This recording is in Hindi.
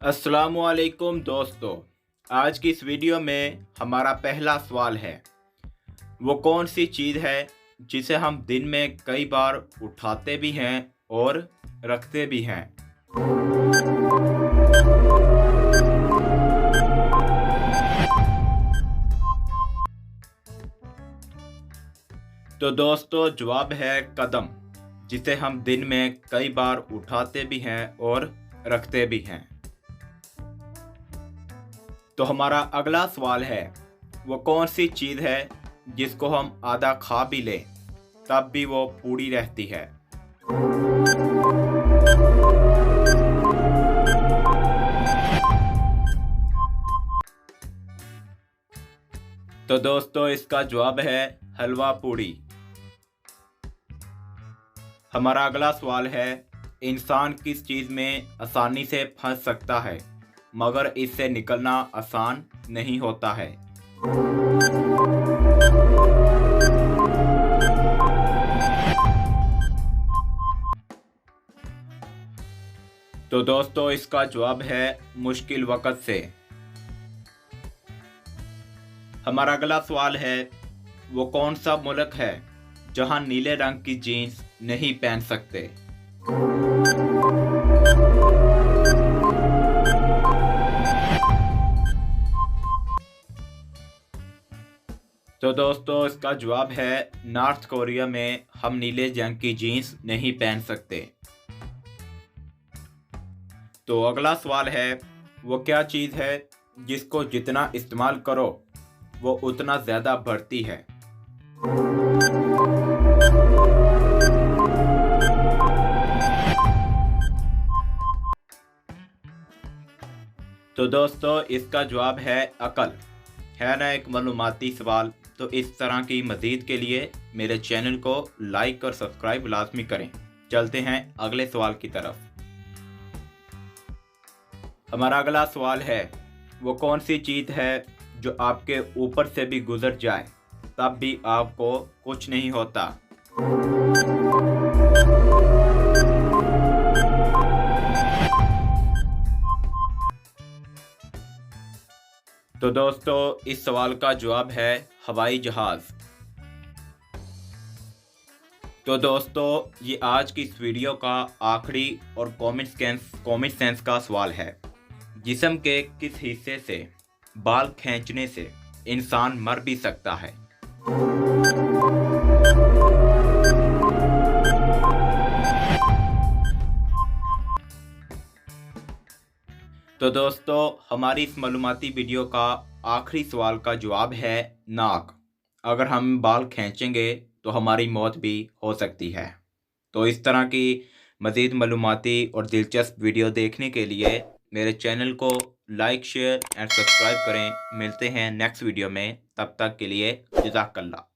अस्सलामुअलैकुम दोस्तों, आज की इस वीडियो में हमारा पहला सवाल है, वो कौन सी चीज़ है जिसे हम दिन में कई बार उठाते भी हैं और रखते भी हैं। तो दोस्तों जवाब है कदम, जिसे हम दिन में कई बार उठाते भी हैं और रखते भी हैं। तो हमारा अगला सवाल है, वो कौन सी चीज़ है जिसको हम आधा खा भी लें तब भी वो पूरी रहती है। तो दोस्तों इसका जवाब है हलवा पूड़ी। हमारा अगला सवाल है, इंसान किस चीज़ में आसानी से फंस सकता है मगर इससे निकलना आसान नहीं होता है। तो दोस्तों इसका जवाब है मुश्किल वक़्त से। हमारा अगला सवाल है, वो कौन सा मुल्क है जहां नीले रंग की जीन्स नहीं पहन सकते। तो दोस्तों इसका जवाब है नॉर्थ कोरिया में हम नीले रंग की जीन्स नहीं पहन सकते। तो अगला सवाल है, वो क्या चीज़ है जिसको जितना इस्तेमाल करो वो उतना ज़्यादा बढ़ती है। तो दोस्तों इसका जवाब है अकल। है ना एक मालूमाती सवाल। तो इस तरह की मज़ीद के लिए मेरे चैनल को लाइक और सब्सक्राइब लाजमी करें। चलते हैं अगले सवाल की तरफ। हमारा अगला सवाल है, वो कौन सी चीज़ है जो आपके ऊपर से भी गुजर जाए तब भी आपको कुछ नहीं होता। तो दोस्तों इस सवाल का जवाब है हवाई जहाज़। तो दोस्तों ये आज की इस वीडियो का आखिरी और कॉमन सेंस का सवाल है, जिस्म के किस हिस्से से बाल खींचने से इंसान मर भी सकता है। तो दोस्तों हमारी इस मालूमाती वीडियो का आखिरी सवाल का जवाब है नाक। अगर हम बाल खींचेंगे तो हमारी मौत भी हो सकती है। तो इस तरह की मज़ीद मालूमाती और दिलचस्प वीडियो देखने के लिए मेरे चैनल को लाइक शेयर एंड सब्सक्राइब करें। मिलते हैं नेक्स्ट वीडियो में, तब तक के लिए जज़ाकल्लाह।